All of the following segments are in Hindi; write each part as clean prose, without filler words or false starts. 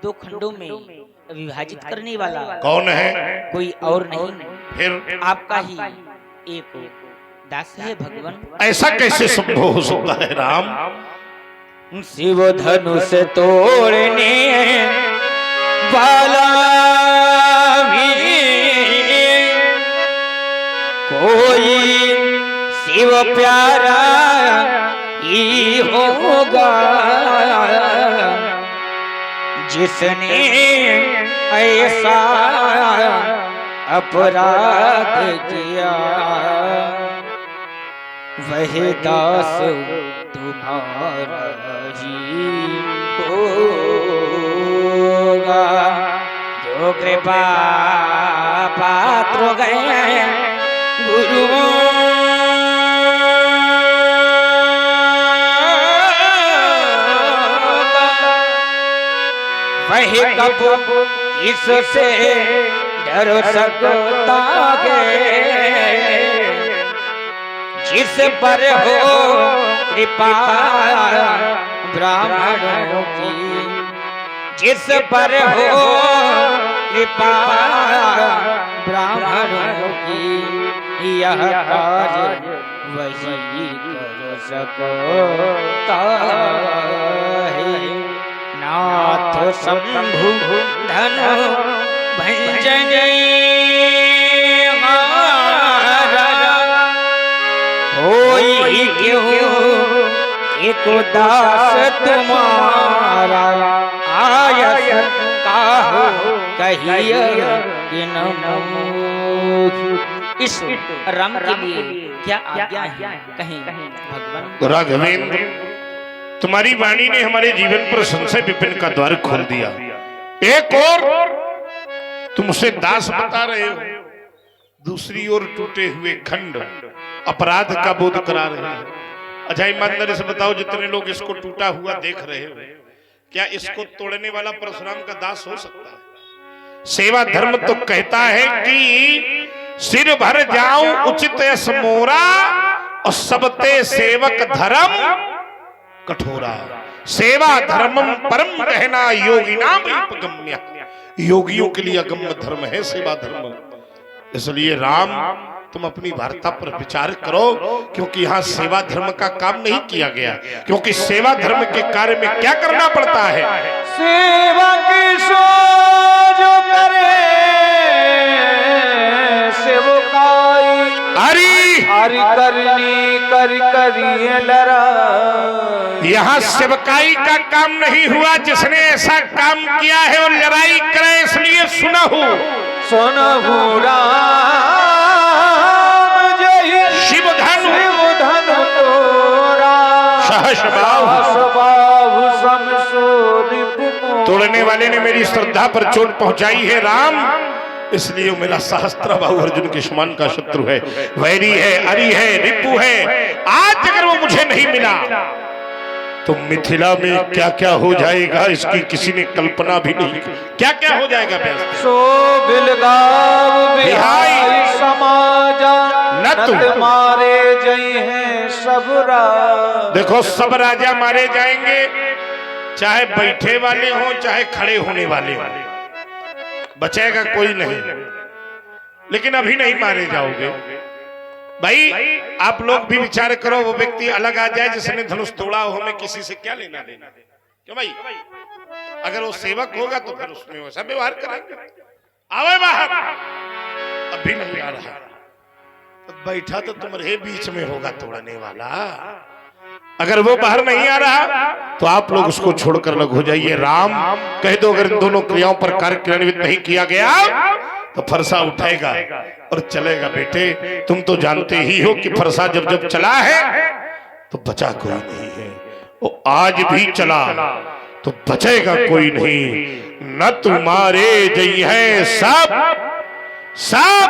दो खंडों में विभाजित करने वाला कौन है? कोई और नहीं, फिर आपका ही एक दास है भगवान। ऐसा कैसे संभव हो सकता है राम? शिव धनुष तोड़ने वाला भी कोई शिव प्यारा ही होगा, जिसने ऐसा अपराध किया वह दास तुम्हारा ही होगा। जो कृपा पात्र गए गुरु वही कब इससे डर सकता है, जिस पर हो कृपा ब्राह्मणों की, जिस पर हो कृपा ब्राह्मणों की, यह कार्य वही कर सकता है। नाथ शंभु धनु भंजनी होई क्यों एक दास तुम्हारा, आयस काहो कहिए इन इस राम के लिए क्या आज्ञा है, कहीं भगवान। राघवेंद्र, तुम्हारी वाणी ने हमारे जीवन पर संशय विपिन का द्वार खोल दिया। एक और तुम उसे दास बता रहे हो, दूसरी ओर टूटे हुए खंड अपराध का बोध करा रहे हैं। अच्छा ईमानदारी से बताओ, जितने लोग इसको टूटा हुआ देख रहे हो, क्या इसको तोड़ने वाला परशुराम का दास हो सकता है? सेवा धर्म तो कहता है कि सिर भर जाऊं उचित यश मोरा, और सबते सेवक धर्म कठोरा। सेवा धर्मम परम कहना योगिनाम उपगम्य। योगियों के लिए अगम्य धर्म है सेवा धर्म। इसलिए राम, तुम अपनी वार्ता पर विचार करो, क्योंकि यहाँ सेवा धर्म का काम नहीं किया गया। क्योंकि सेवा धर्म के कार्य में क्या करना पड़ता है? सेवा की सोच करे सेवकाई, हरि करनी कर करिए लड़ाई। यहाँ सेवकाई का काम नहीं हुआ, जिसने ऐसा काम किया है वो लड़ाई करे। इसलिए सुनहु सुनहु राम जय शिव धनु तोरा, सहस बाहु समसोरिप। तोड़ने वाले ने मेरी श्रद्धा पर चोट पहुंचाई है राम, इसलिए मेरा सहस्त्र बाहु अर्जुन के समान का शत्रु है, वैरी है, अरि है, रिपु है। आज अगर वो मुझे नहीं मिला तो मिथिला में क्या क्या हो जाएगा इसकी किसी ने कल्पना भी नहीं की। क्या क्या हो जाएगा? सो बिलगाव बिहाई समाजा नत मारे जय हैं सब राजा। देखो, सब राजा मारे जाएंगे, चाहे बैठे वाले हों चाहे खड़े होने वाले हों, बचेगा कोई नहीं। लेकिन अभी नहीं मारे जाओगे भाई। आप लोग भी विचार करो, वो व्यक्ति अलग आ जाए जिसने धनुष तोड़ा हो, हमें किसी से क्या लेना देना? क्यों भाई? अगर वो सेवक होगा तो फिर उसमें वैसा व्यवहार करेंगे। आवे बाहर, अभी नहीं आ रहा तो बैठा तो तुम्हारे बीच में होगा तोड़ने वाला। अगर वो बाहर नहीं आ रहा तो आप लोग उसको छोड़कर अलग हो जाइए। राम, कह दो अगर इन दोनों क्रियाओं पर कार्य क्रियान्वित नहीं किया गया तो फरसा उठाएगा और चलेगा। बेटे, तुम तो जानते ही हो कि फरसा जब जब चला है तो बचा कोई नहीं है, वो आज भी चला तो बचेगा कोई नहीं। न तुम्हारे जय है सब सब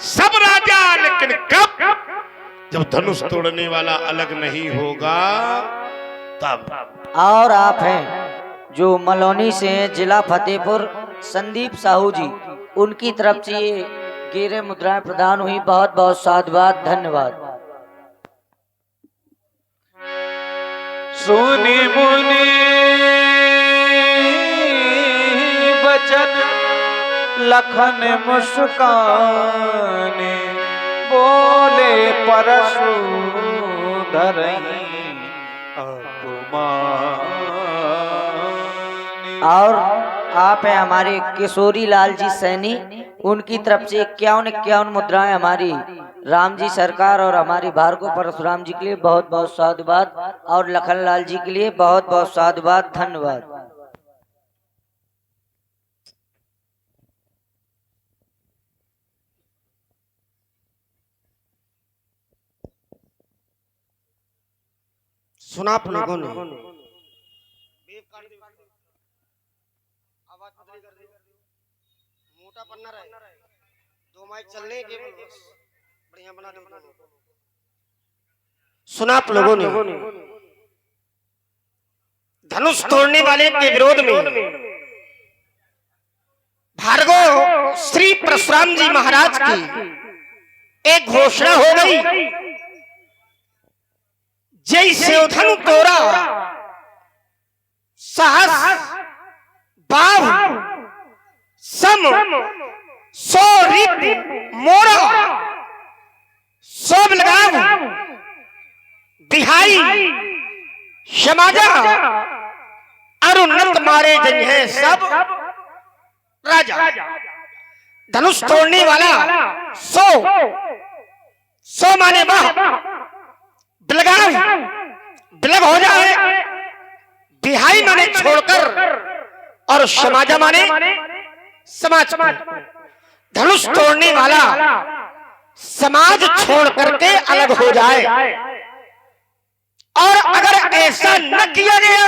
सब राजा, लेकिन कब? जब धनुष तोड़ने वाला अलग नहीं होगा तब। और आप हैं जो मलौनी से हैं, जिला फतेहपुर, संदीप साहू जी, उनकी तरफ से ये गिरे मुद्राएं प्रदान हुई। बहुत बहुत साधुवाद, धन्यवाद। सुनी मुनि लखन मुस्काने बोले परशु धरई अपमान। और आप हैं हमारे किशोरी लाल जी सैनी, उनकी तरफ से 51 मुद्राएं हमारी राम जी सरकार और हमारी भार्गव परशुराम जी के लिए बहुत बहुत साधुवाद, और लखन लाल जी के लिए बहुत बहुत साधुवाद, धन्यवाद। सुना आप लोगों ने आवाज बदली कर दी, मोटा पन्ना रहे, दो माइक चलने के बढ़िया बना दो। सुना आप लोगों ने धनुष तोड़ने वाले के विरोध में भार्गव श्री परशुराम जी महाराज की एक घोषणा हो गई, जय सेवधनु तोरा सहस बाव सम सो रिप मोरा सब लगाव बिहाई समाजा अरुन्नत मारे जन है सब राजा। धनुष तोड़ने वाला सो माने वाह, बिलग हो जाए, बिहाई माने छोड़कर, और समाजा माने समाज। धनुष तोड़ने वाला समाज छोड़ करके अलग हो जाए, और अगर ऐसा न किया गया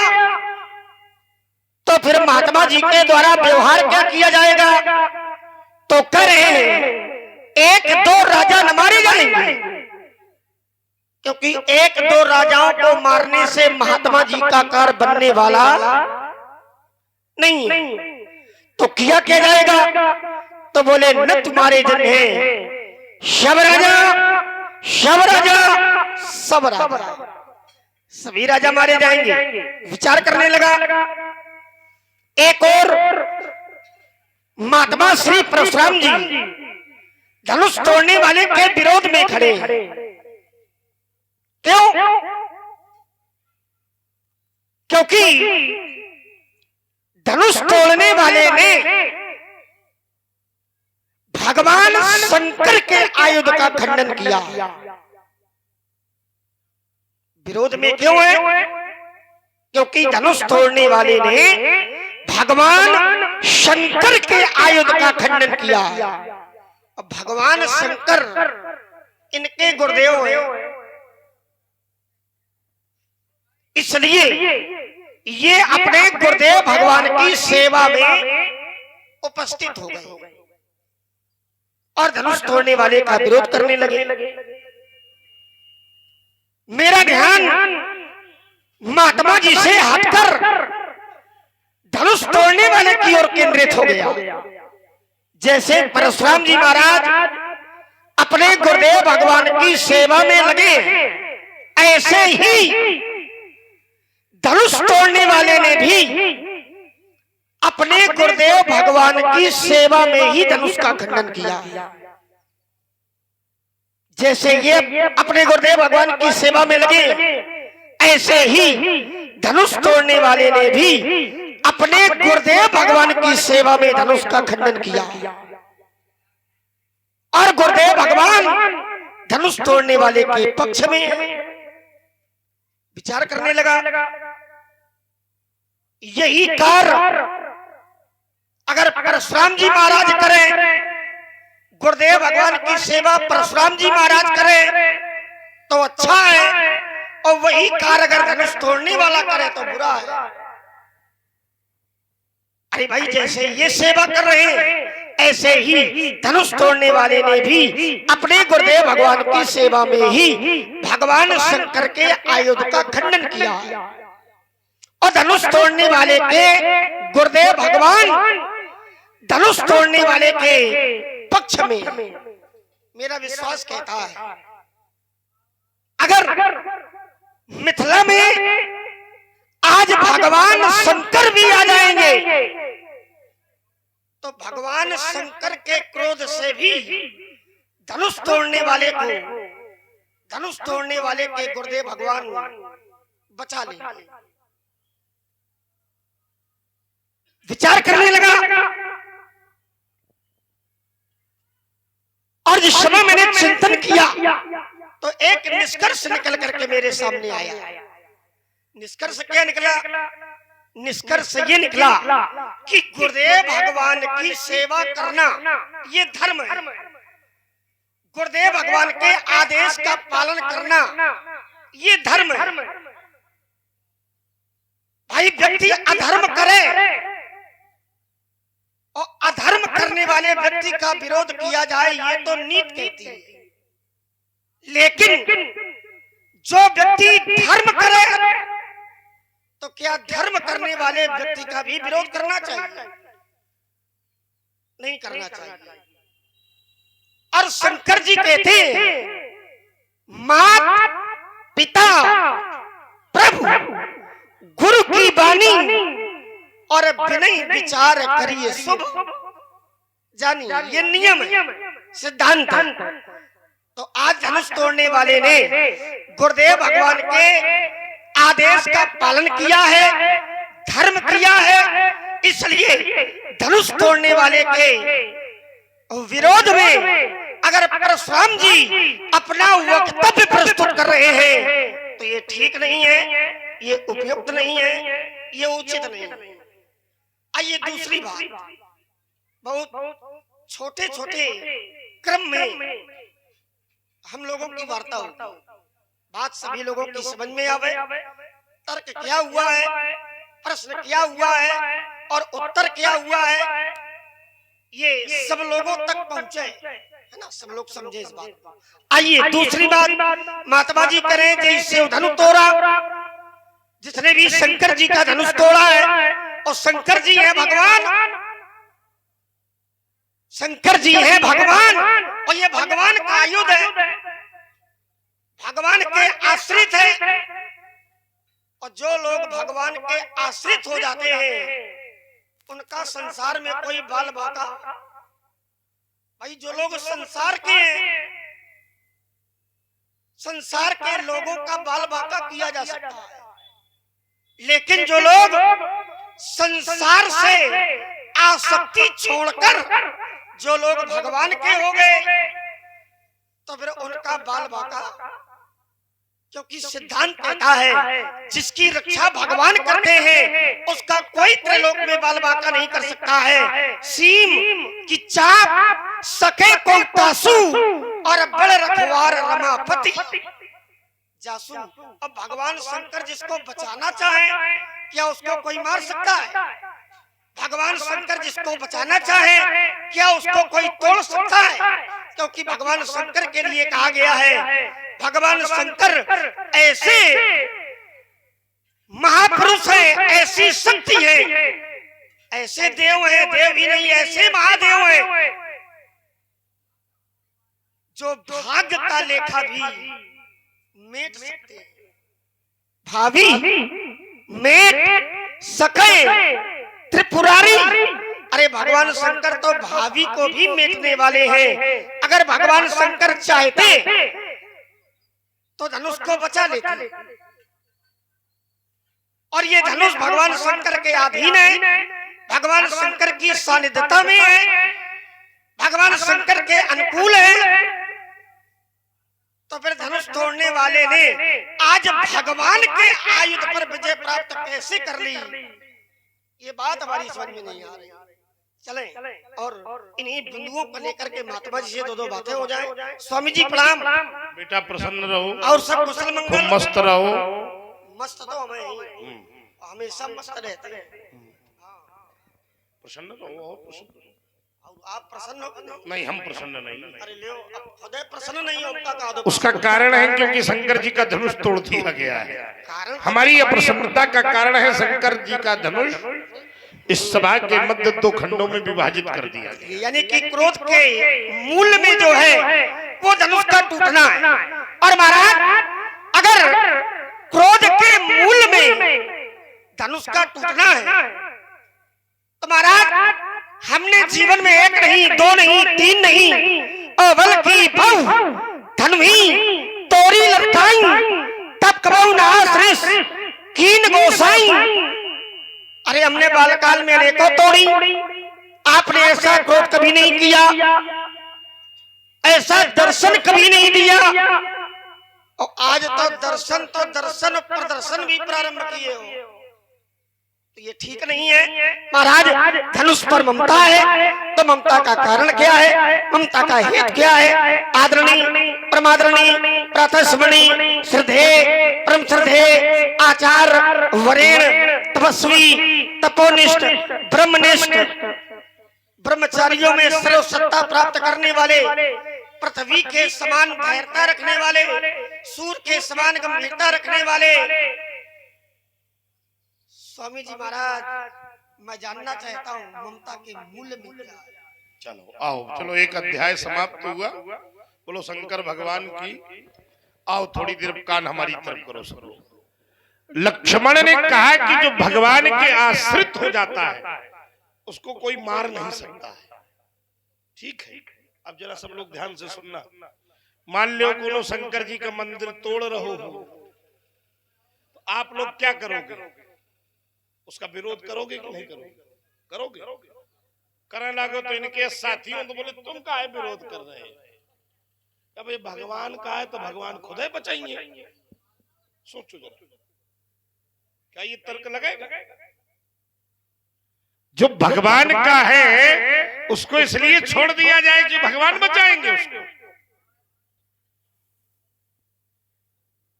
तो फिर महात्मा जी के द्वारा व्यवहार क्या किया जाएगा? तो करें 1-2 राजा न मारे जाएंगे, क्योंकि 1-2 राजाओं को मारने से महात्मा जी का कार्य बनने वाला नहीं। तो किया क्या जाएगा? तो बोले न तुम्हारे जन है सब राजा, सब राजा, सब राजा, सभी राजा मारे जाएंगे। विचार करने लगा। एक और महात्मा श्री परशुराम जी धनुष तोड़ने वाले के विरोध में खड़े। क्यों? क्योंकि धनुष तोड़ने वाले ने भगवान शंकर के आयुध का खंडन किया। विरोध में क्यों है? क्योंकि धनुष तोड़ने वाले ने भगवान शंकर के आयुध का खंडन किया। अब भगवान शंकर इनके गुरुदेव हैं, इसलिए ये अपने गुरुदेव भगवान की सेवा में उपस्थित हो गए और धनुष तोड़ने वाले का विरोध करने लगे। मेरा ध्यान महात्मा जी से हटकर धनुष तोड़ने वाले की ओर केंद्रित हो गया। जैसे परशुराम जी महाराज अपने गुरुदेव भगवान की सेवा में लगे, ऐसे ही धनुष तोड़ने वाले ने भी अपने गुरुदेव भगवान की सेवा में ही धनुष का खंडन किया। जैसे ये अपने गुरुदेव भगवान की सेवा में लगे, ऐसे ही धनुष तोड़ने वाले ने भी अपने गुरुदेव भगवान की सेवा में धनुष का खंडन किया। और गुरुदेव भगवान धनुष तोड़ने वाले के पक्ष में विचार करने लगा। यही कार्य अगर परशुराम जी महाराज करें, गुरुदेव भगवान की सेवा परशुराम जी महाराज करें तो अच्छा है, और वही कार्य अगर धनुष तोड़ने वाला करे तो बुरा है। अरे भाई, जैसे ये सेवा कर रहे हैं, ऐसे ही धनुष तोड़ने वाले ने भी अपने गुरुदेव भगवान की सेवा में ही भगवान शंकर के आयुध का खंडन किया। और धनुष तोड़ने वाले के गुरुदेव भगवान धनुष तोड़ने वाले के पक्ष में मेरा विश्वास कहता है, अगर मिथिला में आज भगवान शंकर भी आ जाएंगे तो तो भगवान शंकर के क्रोध से भी धनुष तोड़ने वाले को, धनुष तोड़ने वाले के गुरुदेव भगवान बचा ले। विचार करने लगा और जिस समय मैंने चिंतन किया तो एक निष्कर्ष निकल करके मेरे सामने आया। निष्कर्ष क्या निकला? निष्कर्ष ये निकला कि गुरुदेव भगवान की सेवा करना ये धर्म है। गुरुदेव भगवान के आदेश का पालन करना ये धर्म है। भाई व्यक्ति अधर्म करे और अधर्म करने वाले व्यक्ति का विरोध किया जाए ये तो नीति कहती है, लेकिन जो व्यक्ति धर्म करे तो क्या धर्म करने वाले व्यक्ति का भी विरोध करना चाहिए? नहीं करना चाहिए। और शंकर जी कहते मात पिता प्रभु गुरु की वाणी और विनय विचार करिए शुभ जानिए, ये नियम है, सिद्धांत है। तो आज धनुष तोड़ने वाले ने गुरुदेव भगवान के आदेश का पालन किया है, धर्म किया है, इसलिए धनुष तोड़ने वाले के विरोध में अगर परशुराम जी अपना वक्तव्य प्रस्तुत कर रहे हैं तो ये ठीक नहीं है, ये उपयुक्त नहीं है, ये उचित नहीं है। आइए दूसरी बात, बहुत छोटे छोटे क्रम में हम लोगों की वार्ता होती, बात सभी लोगों की समझ में आवे, तर्क क्या हुआ है, प्रश्न क्या हुआ है और उत्तर क्या हुआ है, ये सब लोगों तक पहुंचे, है ना, सब लोग समझे इस बात को। आइए दूसरी बात, महात्मा जी करें जैसे धनुष तोड़ा, जिसने भी शंकर जी का धनुष तोड़ा है, और शंकर जी है भगवान, शंकर जी है भगवान, और ये भगवान का आयुध है, भगवान के आश्रित है। और जो लोग भगवान के आश्रित हो जाते हैं उनका संसार में कोई बाल बाका, भाई जो लोग संसार के हैं, संसार के लोगों का बाल बाका किया जा सकता है, लेकिन जो लोग संसार से आसक्ति छोड़कर जो लोग भगवान के हो गए तो फिर उनका बाल बाका, क्योंकि सिद्धांत कहता है जिसकी रक्षा भगवान करते हैं उसका कोई त्रिलोक में बाल बाका नहीं कर सकता है। सीम की चाप सके को तासू और बड़ रखवार रमापति जासू। अब भगवान शंकर जिसको बचाना चाहे क्या उसको कोई मार सकता है? भगवान शंकर जिसको बचाना चाहे क्या उसको कोई तोड़ सकता है? क्योंकि भगवान शंकर के लिए कहा गया है, भगवान शंकर ऐसे महापुरुष है, ऐसी शक्ति है, ऐसे देव है, देव ही नहीं ऐसे महादेव है जो भाग्य का लेखा भी मेट सकते हैं, भावी मेट सके त्रिपुरारी। अरे भगवान शंकर तो भावी को भी मेटने वाले हैं। अगर भगवान शंकर चाहते तो धनुष को बचा लेते, और ये धनुष भगवान शंकर के अधीन है, भगवान शंकर की सानिध्यता में है, भगवान शंकर के अनुकूल है। तो फिर धनुष तोड़ने वाले ने आज भगवान के आयुध पर विजय प्राप्त कैसे कर ली, ये बात हमारी समझ में नहीं आ रही। चलें और इन्हीं बिंदुओं को लेकर के महात्मा जी से दो बातें हो जाएं। स्वामी जी प्रणाम। बेटा प्रसन्न रहो और सब कुशल मंगल, मस्त रहो। मस्त तो हमें हमेशा मस्त रहते हैं। प्रसन्न रहो, प्रसन्न। आप प्रसन्न हो? नहीं, हम प्रसन्न नहीं। अरे लो, अब खुद प्रसन्न नहीं हो। उसका कारण है क्योंकि शंकर जी का धनुष तोड़ दिया गया है। हमारी अप्रसन्नता का कारण है शंकर जी का धनुष इस सभा के मध्य दो खंडों में विभाजित कर दिया गया। यानी कि क्रोध के मूल में जो है वो धनुष का टूटना है। और महाराज अगर क्रोध के मूल में धनुष का टूटना है तो महाराज हमने जीवन में एक नहीं, दो नहीं, तीन नहीं, अवल की बहु धनवी तोरी लड़काई, तब कबहू ना श्रेष कीन गोसाई। अरे हमने बालकाल में अनेकों तोड़ी, आपने ऐसा क्रोध कभी नहीं किया, ऐसा दर्शन कभी नहीं दिया, और आज तो दर्शन प्रदर्शन भी प्रारंभ किए हो, तो ये ठीक नहीं है। महाराज धनुष पर ममता है, तो ममता का कारण क्या है, ममता का हेतु क्या है? आदरणीय परमादरणीय प्रातस्मरणीय श्रद्धे परम श्रद्धे आचार्य वरेण्य तपस्वी तपोनिष्ठ ब्रह्मनिष्ठ ब्रह्मचारियों में सर्व सत्ता प्राप्त करने वाले, पृथ्वी के समान धैर्यता रखने वाले, सूर्य के समान गंभीरता रखने वाले स्वामी जी महाराज, मैं जानना चाहता हूँ ममता के मूल्य में क्या है? चलो आओ, चलो एक अध्याय समाप्त हुआ। बोलो शंकर भगवान की। आओ थोड़ी देर कान हमारी तरफ करो सब लोग। लक्ष्मण ने कहा कि जो भगवान के आश्रित हो जाता है उसको कोई मार नहीं सकता है। ठीक है, अब जरा सब लोग ध्यान से सुनना। मान लो कोनो शंकर जी का मंदिर तोड़ रहो हो, तो आप लोग क्या करोगे? उसका विरोध करोगे कि नहीं करोगे? करोगे। करने लगो तो इनके साथियों तो बोले तुम काहे विरोध कर रहे हैं? अब ये भगवान का है तो भगवान खुद ही बचाएंगे। सोचो जरा, क्या ये तर्क लगेगा? जो भगवान का है उसको इसलिए छोड़ दिया जाए कि भगवान बचाएंगे उसको।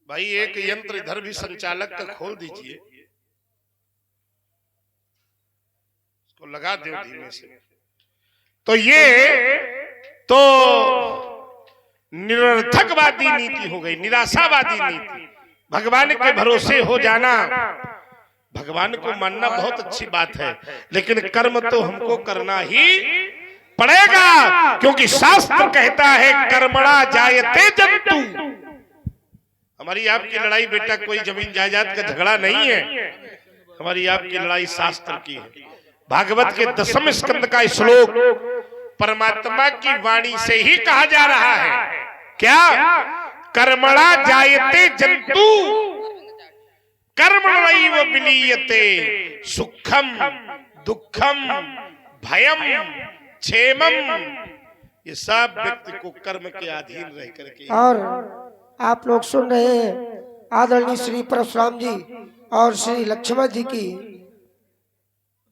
भाई एक यंत्र इधर भी संचालक का खोल दीजिए, उसको लगा दो धीमे से। तो ये तो निरर्थकवादी नीति हो गई, निराशावादी नीति। भगवान के भरोसे हो जाना, भगवान को मानना बहुत अच्छी बात है, लेकिन कर्म तो हमको करना ही पड़ेगा, क्योंकि शास्त्र कहता है कर्मणा जायते जंतु। हमारी आपकी लड़ाई बेटा कोई जमीन जायदाद का झगड़ा नहीं है, हमारी आपकी लड़ाई शास्त्र की है। भागवत के 10वें स्कंद का श्लोक परमात्मा की वाणी से ही कहा जा रहा है। क्या? कर्मणा जायते जंतु कर्मणैव विलीयते सुखम दुखम भयम क्षेमम। ये सब व्यक्ति को कर्म के अधीन रह करके। और आप लोग सुन रहे हैं आदरणीय श्री परशुराम जी और श्री लक्ष्मण जी की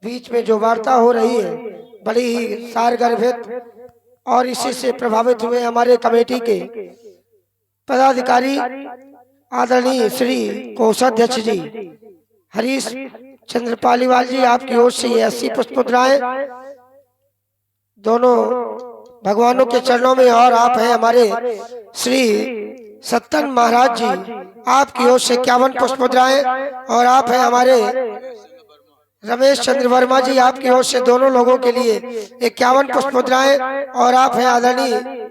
बीच में जो वार्ता हो रही है, बड़ी ही सारगर्भित, और इसी से प्रभावित हुए हमारे कमेटी के पदाधिकारी आदरणीय श्री कोषाध्यक्ष जी हरीश चंद्र पालीवाल जी, आपकी ओर से ये 80 पुष्प मुद्राएं दोनों भगवानों के चरणों में, और आप हैं हमारे श्री सत्तन महाराज जी, आपकी ओर से 51 पुष्प मुद्राएं, और आप हैं हमारे रमेश चंद्र वर्मा जी, आपकी ओर से दोनों लोगों के लिए 51 पुष्प मुद्राएं, और आप हैं आदरणीय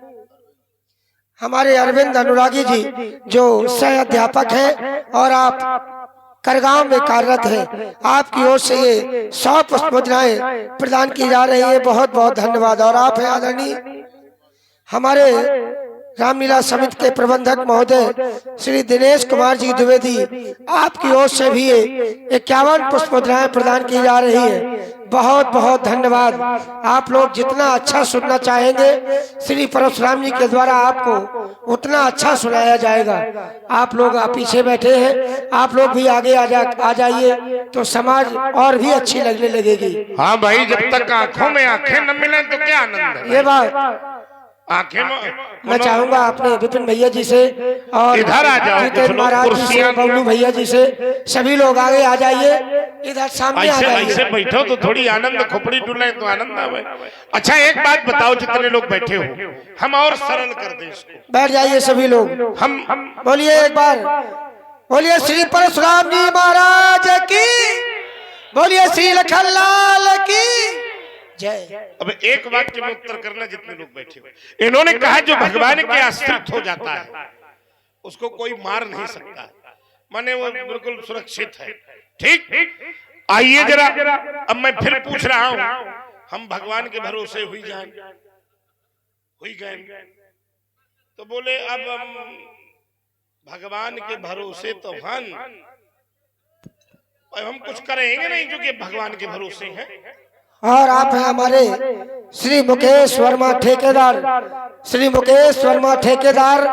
हमारे अरविंद अनुरागी जी जो सह अध्यापक हैं और आप करगांव में कार्यरत हैं, आपकी ओर से ये 100 पुष्प मुद्राएं प्रदान की जा रही है। बहुत बहुत धन्यवाद। और आप हैं आदरणीय हमारे रामलीला समिति के प्रबंधक महोदय श्री दिनेश कुमार जी द्विवेदी, आपकी ओर से भी 51 पुष्प मुद्राएं प्रदान की जा रही है। बहुत बहुत धन्यवाद। आप लोग जितना अच्छा सुनना चाहेंगे श्री परशुराम जी के द्वारा आपको उतना अच्छा सुनाया जाएगा। आप लोग पीछे बैठे हैं, आप लोग भी आगे आ जाइए तो समाज और भी अच्छी लगने लगेगी। हाँ भाई, जब तक आंखों में आंखें न मिले तो क्या आनंद है? ये बात आंखें मैं चाहूंगा अपने विपिन भैया जी से और इधर आ जाओ, जितेंद्र महाराज जी से, बबलू भैया जी से, सभी लोग आगे आ जाइए, इधर सामने आ जाइए। ऐसे बैठो तो थोड़ी आनंद, खोपड़ी डुलाए तो आनंद आवे। अच्छा एक बात बताओ, जितने लोग बैठे हो हम और सरल कर दें इसको। बैठ जाइए सभी लोग। हम बोलिए एक बार, बोलिए श्री परशुराम जी महाराज की, बोलिए श्री लखनलाल की जय। अब एक वाक्य में उत्तर करना जितने लोग बैठे हो। इन्होंने कहा जो भगवान के आश्रित हो जाता है उसको कोई मार नहीं सकता, माने वो बिल्कुल सुरक्षित है। ठीक, आइए जरा अब मैं फिर पूछ रहा हूं हम भगवान के भरोसे हुई गए। तो बोले अब हम भगवान के भरोसे तो हम कुछ करेंगे नहीं क्योंकि भगवान के भरोसे हैं। और आप हैं हमारे श्री मुकेश वर्मा ठेकेदार। श्री मुकेश वर्मा ठेकेदार,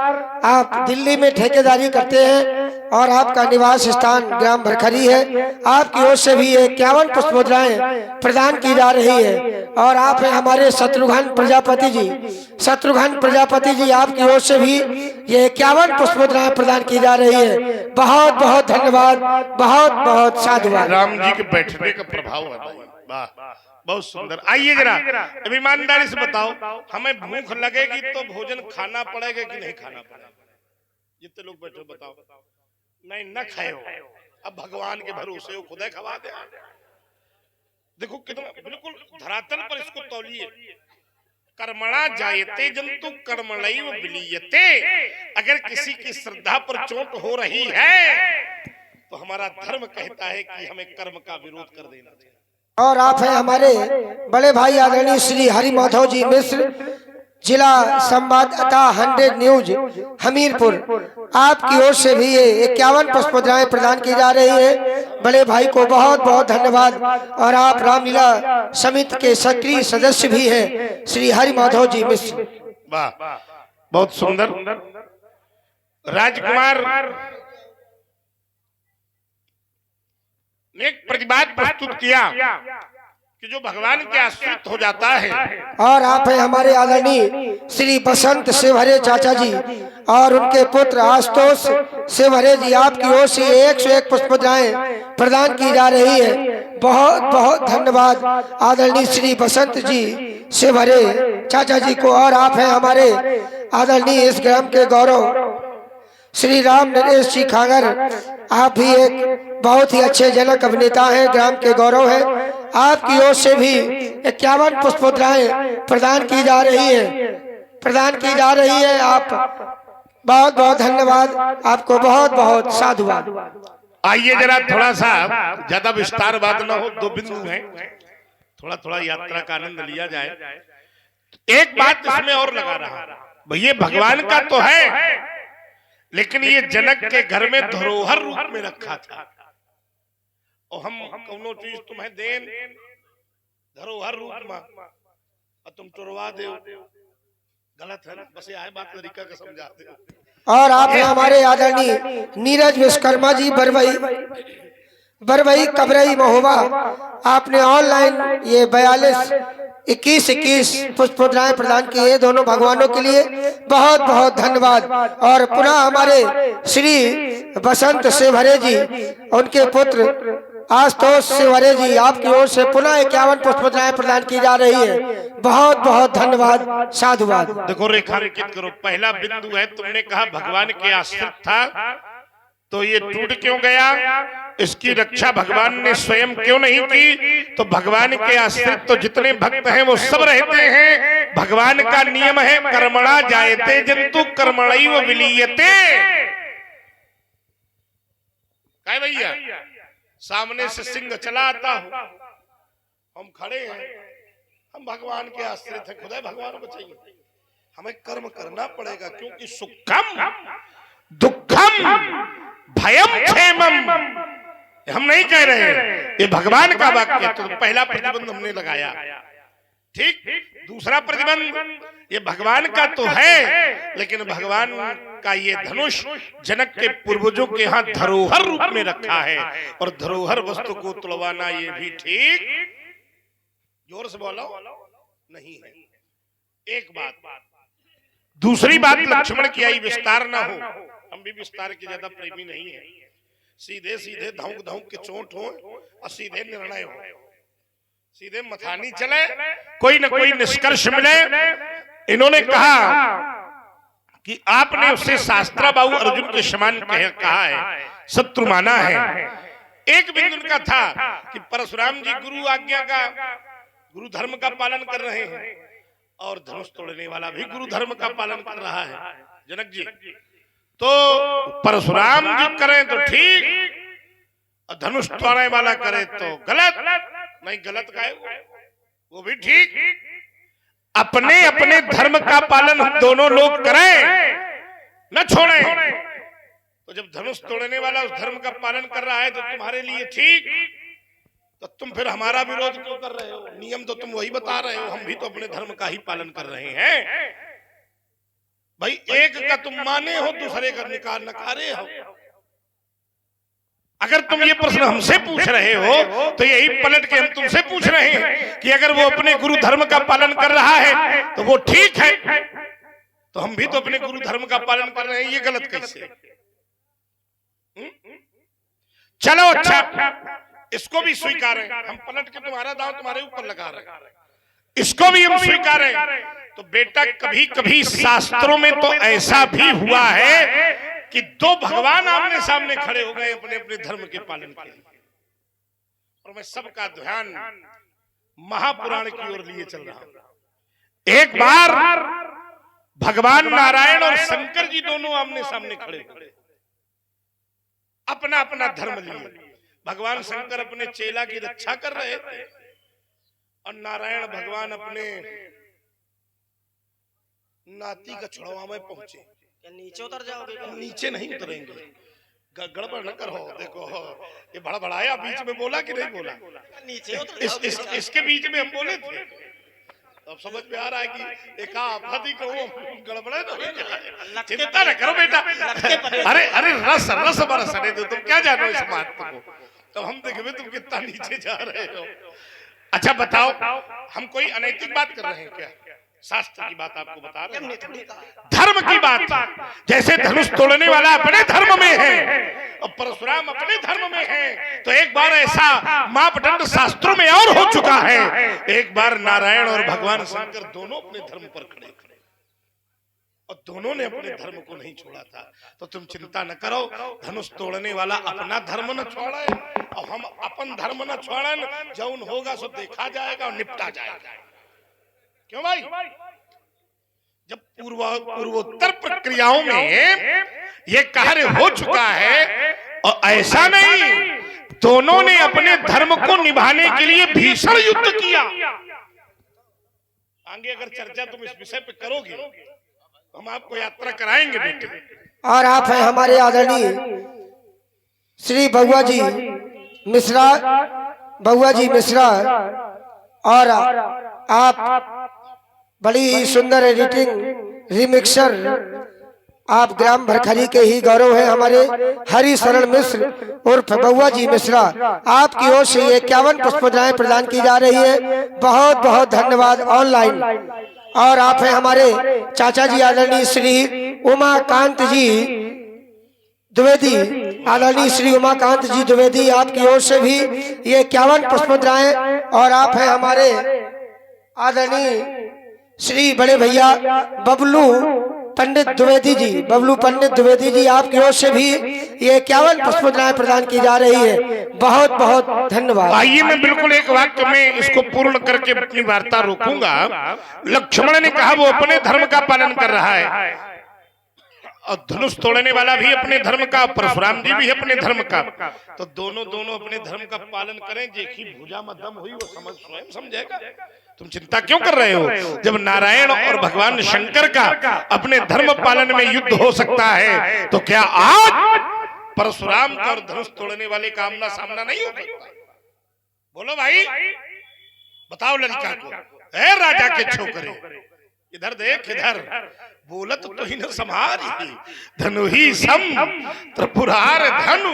आप दिल्ली में ठेकेदारी करते हैं और आपका निवास स्थान ग्राम भरखरी है। आपकी ओर से भी 51 पुष्प मुद्राएं प्रदान की जा रही है। और आप हैं हमारे शत्रुघ्न प्रजापति जी। शत्रुघ्न प्रजापति जी, आपकी ओर से भी ये 51 पुष्प मुद्राएं प्रदान की जा रही है। बहुत बहुत धन्यवाद, बहुत बहुत साधुवाद। राम जी के बैठने का प्रभाव है भाई, वाह, बहुत सुंदर। आइए जरा अब ईमानदारी से बताओ, हमें भूख लगेगी तो भोजन खाना पड़ेगा कि नहीं खाना पड़ेगा? जितने लोग बैठे बताओ। नहीं, न खाए हो, अब भगवान के भरोसे हो, खुदा खवा दे। देखो कितना बिल्कुल धरातल पर इसको तौलिए। कर्मणा जायते जंतु कर्मणैव विलीयते। अगर किसी की श्रद्धा पर चोट हो रही है तो हमारा धर्म कहता है कि हमें कर्म का विरोध कर देना चाहिए। और आप हैं हमारे बड़े भाई आदरणीय श्री हरि माधव जी मिश्र, जिला संवाददाता 100 न्यूज हमीरपुर। आपकी ओर से भी ये 51 पुष्प मुद्राएं प्रदान की जा रही है। बड़े भाई को बहुत बहुत धन्यवाद। और आप रामलीला समिति के सक्रिय सदस्य भी हैं श्री हरि माधव जी मिश्र। वाह, बहुत सुंदर। राजकुमार ने एक प्रतिवाद प्रस्तुत किया कि जो भगवान के आश्रित हो जाता है। और आप हैं हमारे आदरणीय श्री बसंत शिवहरे चाचा जी और उनके पुत्र आशुतोष शिवहरे जी। आपकी ओर से 101 पुष्प मुद्राएं प्रदान की जा रही है। बहुत बहुत धन्यवाद आदरणीय श्री बसंत जी शिवहरे चाचा जी को। और आप हैं हमारे आदरणीय इस ग्राम के गौरव श्री राम नरेश जी खागर। आप भी एक बहुत ही अच्छे जनक अभिनेता हैं, ग्राम के गौरव हैं। आपकी ओर से भी 51 पुष्प मुद्राएं प्रदान की जा रही है। आप बहुत बहुत धन्यवाद, आपको बहुत बहुत साधुवाद। आइए जरा थोड़ा सा ज्यादा विस्तार बात न हो, 2 बिंदु हैं, थोड़ा थोड़ा यात्रा का आनंद लिया जाए। एक बात इसमें और लगा रहा, भैया भगवान का तो है लेकिन ये जनक के घर में धरोहर रूप में रखा था। और हम कौनो चीज तुम्हें देन धरोहर रूप में और तुम चुरवा दे, गलत है ना। बस ये बात तरीका का समझाते हो। और आप हैं हमारे आदरणीय नीरज विश्वकर्मा जी बरवई कबरई महोबा। आपने ऑनलाइन ये 42-21 पुष्प मुद्राएं प्रदान की है दोनों भगवानों के लिए। बहुत बहुत धन्यवाद। और पुनः हमारे श्री बसंत शिवहरे जी, उनके पुत्र आशुतोष शिवहरे जी, आपकी ओर से पुनः 51 पुष्प मुद्राएं प्रदान की जा रही है। बहुत बहुत धन्यवाद, साधुवाद। देखो रेखांकित करो, पहला बिंदु है, तुमने कहा भगवान के आश्रित था तो ये टूट क्यों गया, इसकी रक्षा भगवान ने स्वयं क्यों नहीं की? तो भगवान के आश्रित तो जितने भक्त हैं वो सब रहते हैं। भगवान का नियम है कर्मणा जायते जंतु कर्मणैव विलीयते। क्या भैया, सामने से सिंह चला आता हो, हम खड़े हैं, हम भगवान के आश्रित हैं, खुदा भगवान बचाइए, हमें कर्म करना पड़ेगा क्योंकि सुखम दुखम भयम क्षेमम हम नहीं कह रहे हैं, ये भगवान का वाक्य। तो पहला प्रतिबंध हमने लगाया, ठीक। दूसरा प्रतिबंध ये भगवान का तो है लेकिन भगवान का ये धनुष जनक के पूर्वजों के यहाँ धरोहर रूप में रखा है और धरोहर वस्तु को तुड़वाना ये भी ठीक, जोर से बोलो, नहीं है। एक बात। दूसरी बात लक्ष्मण की आई, विस्तार ना हो, हम भी विस्तार के ज्यादा प्रेमी नहीं है। सीधे सीधे धौंक धौंक के चोट हो और सीधे निर्णय हो, सीधे मथानी चले, कोई न कोई निष्कर्ष मिले। इन्होंने कहा कि आपने उससे शास्त्रा बाबू अर्जुन के समान कहा है, शत्रु माना है। एक बिंदु उनका था कि परशुराम जी गुरु आज्ञा का, गुरु धर्म का पालन कर रहे हैं और धनुष तोड़ने वाला भी गुरु धर्म का पालन कर रहा है जनक जी। तो परशुराम जी करें तो ठीक और धनुष तोड़ने वाला करे तो गलत। नहीं, गलत का है, वो भी ठीक। अपने अपने धर्म का पालन हम दोनों लोग करें, न छोड़ें। तो जब धनुष तोड़ने वाला उस धर्म का पालन कर रहा है तो तुम्हारे लिए ठीक, तो तुम फिर हमारा विरोध क्यों कर रहे हो? नियम तो तुम वही बता रहे हो, हम भी तो अपने धर्म का ही पालन कर रहे हैं। भाई एक का तुम माने हो, दूसरे का नकारे हो। अगर तुम ये प्रश्न हमसे पूछ रहे हो तो यही पलट के हम तुमसे पूछ रहे हैं कि अगर वो अपने गुरु धर्म का पालन कर रहा है तो वो ठीक है, तो हम भी तो अपने गुरु धर्म का पालन कर रहे हैं, ये गलत कैसे? चलो अच्छा, इसको भी स्वीकार है, हम पलट के तुम्हारा दांव तुम्हारे ऊपर लगा रहे हैं, इसको भी हम स्वीकार है। तो बेटा कभी कभी शास्त्रों में तो ऐसा भी हुआ है कि दो भगवान आमने सामने खड़े हो गए अपने अपने धर्म के पालन के लिए। और मैं सबका ध्यान महापुराण की ओर लिए चल रहा हूं। एक बार भगवान नारायण और शंकर जी दोनों आमने सामने खड़े हुए, अपना अपना धर्म लिए। भगवान शंकर अपने चेला की रक्षा कर रहे थे और नारायण भगवान अपने नाती का छुड़वा में पहुंचे। नीचे उतर जाओगे? नीचे नहीं उतरेंगे, गड़बड़ न करो। देखो ये बड़ा बढ़ाया, बीच में बोला कि नहीं बोला? नीचे उतर इसके बीच में हम बोले थे, अब समझ में आ रहा है कि एक आपत्ति कहूं गड़बड़ा तो चिंता न करो बेटा। अरे अरे रस रस बरसने दो, तुम क्या जानो इस बात को। तो हम देखें तुम कितना नीचे जा रहे हो। अच्छा बताओ, हम कोई अनैतिक बात कर रहे हैं क्या? शास्त्र की बात आपको बता रहे हैं, धर्म की बात। जैसे धनुष तोड़ने वाला अपने धर्म में है और परशुराम अपने धर्म में है, तो एक बार ऐसा मापदंड शास्त्रों में और हो चुका है। एक बार नारायण और भगवान शंकर दोनों अपने धर्म पर खड़े और दोनों ने अपने धर्म को नहीं छोड़ा था। तो तुम चिंता न करो, धनुष तोड़ने वाला अपना धर्म न छोड़े और हम अपन धर्म न छोड़न। जौन होगा सो देखा जाएगा और निपटा जाएगा। क्यों भाई? जब पूर्वोत्तर प्रक्रियाओं में ये कार्य हो चुका है और ऐसा नहीं, दोनों ने अपने धर्म को निभाने के लिए भीषण युद्ध किया। आगे अगर चर्चा तुम इस विषय पे करोगे तो हम आपको यात्रा कराएंगे बेटे। और आप हैं हमारे आदरणीय श्री बउआ जी मिश्रा, बउआ जी मिश्रा, और आप बड़ी सुंदर एडिटिंग रिमिक्सर, आप ग्राम भरखरी के ही गौरव हैं। हमारे हरि शरण मिश्र उर्फ बउआ जी मिश्रा, आपकी ओर से ये 51 पुष्पमुद्राएं प्रदान की जा रही है। बहुत बहुत धन्यवाद ऑनलाइन। और आप हैं हमारे चाचा जी आदरणीय श्री उमाकांत जी द्विवेदी, आदरणीय श्री उमाकांत जी द्विवेदी, आपकी ओर से भी ये 51 पुष्पमुद्राएं। और आप हैं हमारे आदरणीय श्री बड़े भैया बबलू पंडित द्विवेदी जी, बबलू पंडित द्विवेदी जी, आपकी ओर से भी ये 51 पुष्पमुद्राएं प्रदान की जा रही है। बहुत बहुत धन्यवाद। आइए मैं बिल्कुल एक वाक्य में इसको पूर्ण करके अपनी वार्ता रोकूंगा। लक्ष्मण ने कहा वो अपने धर्म का पालन कर रहा है और धनुष तोड़ने वाला भी अपने धर्म का, परशुराम जी भी अपने धर्म का। तो दोनों अपने धर्म का पालन करें। जेखी भुजा मध्यम हुई वो समझ स्वयं समझेगा। तुम चिंता क्यों कर रहे हो? जब नारायण और भगवान शंकर का अपने धर्म पालन में युद्ध हो सकता है, तो क्या आज परशुराम का और धनुष तोड़ने वाले का आमना सामना नहीं होगा? बोलो भाई, बताओ ललिता को। ए राजा के छोकरे, इधर देख, इधर बोलत तो ही न संहारी, धनु ही सम त्रिपुरार धनु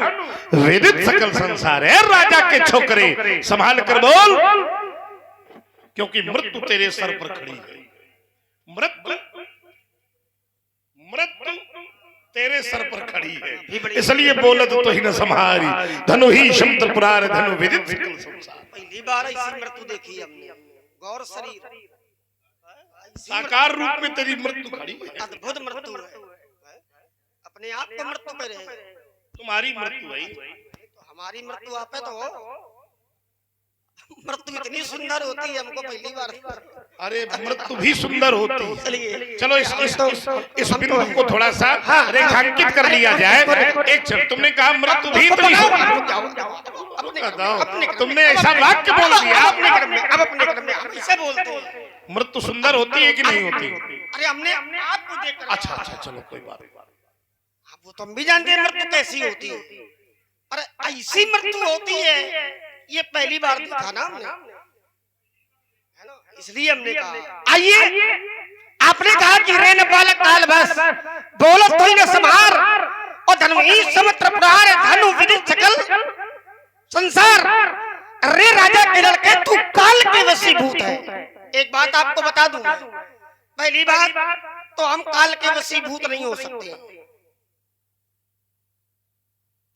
वेदित सकल संसार। है राजा के छोकरे, संभाल कर बोल, क्योंकि मृत्यु तेरे सर पर खड़ी है। मृत्यु तेरे सर पर खड़ी है, इसलिए बोलत तो ही न संहारी, धनु ही सम त्रिपुरार धनु वेदित सकल संसार। पहली बार ऐसी मृत्यु देखी हमने। गौर शरीर साकार रूप में तेरी मृत्यु खड़ी है। अद्भुत मृत्यु है। अपने आप को मृत्यु करे। तुम्हारी मृत्यु है, तो हमारी मृत्यु आप है। तो मृत्यु इतनी सुंदर होती है, हमको पहली बार। अरे मृत्यु भी सुंदर होती है। चलो इस बिंदु को थोड़ा सा रेखांकित कर लिया जाए। एक क्षण, तुमने कहा मृत्यु भी इतनी सुंदर, तुमने ऐसा वाक्य बोल दिया। अब अपने क्रम में इसे मृत्यु सुंदर होती है कि नहीं होती? अरे हमने आपको देख कर अच्छा अच्छा चलो कोई बात नहीं। वो तो हम भी जानते हैं मृत्यु कैसी होती है। अरे ऐसी मृत्यु होती है ये पहली बार देखा ना हमने, है ना? इसलिए हमने कहा आइए। आपने कहा कि रे न बालक काल बस बोलो कोई न संहार और धनुई समुद्र प्रहार धनु विदित सकल संसार। रे राजा के लड़के तू काल के वशीभूत है। एक बात आपको बता दूं, पहली बात तो हम काल के वशीभूत नहीं हो सकते।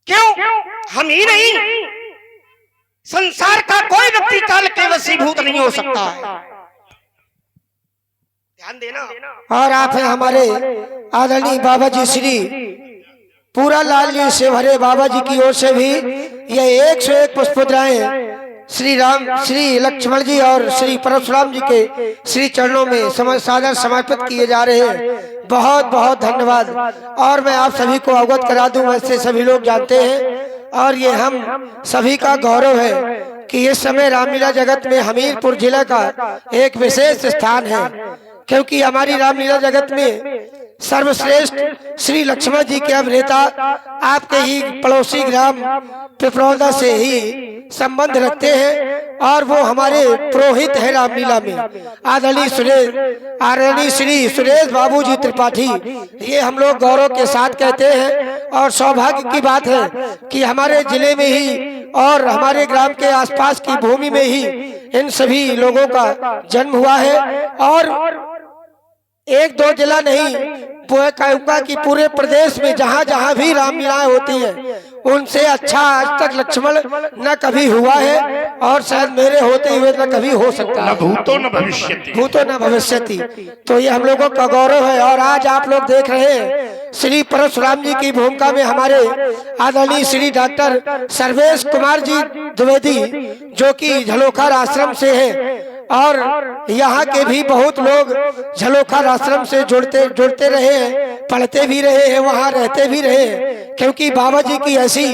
क्यों? हम ही नहीं, संसार का कोई व्यक्ति काल के वशीभूत नहीं हो सकता है। ध्यान देना। और आप हैं हमारे आदरणीय बाबा जी श्री पूरा लाल जी से भरे बाबा जी की ओर से भी ये 101 पुष्पमुद्राएं श्री राम श्री लक्ष्मण जी और श्री परशुराम जी के श्री चरणों में सादर समर्पित किए जा रहे हैं। बहुत बहुत धन्यवाद। और मैं आप सभी को अवगत करा दूं, वैसे सभी लोग जानते हैं और ये हम सभी का गौरव है कि इस समय रामलीला जगत में हमीरपुर जिला का एक विशेष स्थान है, क्योंकि हमारी रामलीला जगत में सर्वश्रेष्ठ श्री लक्ष्मण जी के अभिनेता आपके ही पड़ोसी ग्राम पिपरौदा से ही संबंध रखते हैं और वो हमारे पुरोहित है रामलीला में आदरणीय श्री सुरेश बाबू जी त्रिपाठी। ये हम लोग गौरव के साथ कहते हैं और सौभाग्य की बात है कि हमारे जिले में ही और हमारे ग्राम के आसपास की भूमि में ही इन सभी लोगों का जन्म हुआ है। और एक दो जिला नहीं, कि पूरे प्रदेश में जहाँ जहाँ भी रामलीलाएं होती हैं उनसे अच्छा आज तक लक्ष्मण न कभी हुआ है और शायद मेरे होते हुए न कभी हो सकता है। भूतो न भविष्यति, भूतो न भविष्यति। तो ये हम लोगों का गौरव है। और आज आप लोग देख रहे हैं श्री परशुराम जी की भूमिका में हमारे आदरणीय श्री डॉक्टर सर्वेश कुमार जी द्विवेदी, जो कि झलोखर आश्रम से है और यहाँ के भी बहुत लोग झलोखर आश्रम से जुड़ते रहे हैं, पढ़ते भी रहे हैं, वहाँ रहते भी रहे हैं, क्योंकि बाबा जी की ऐसी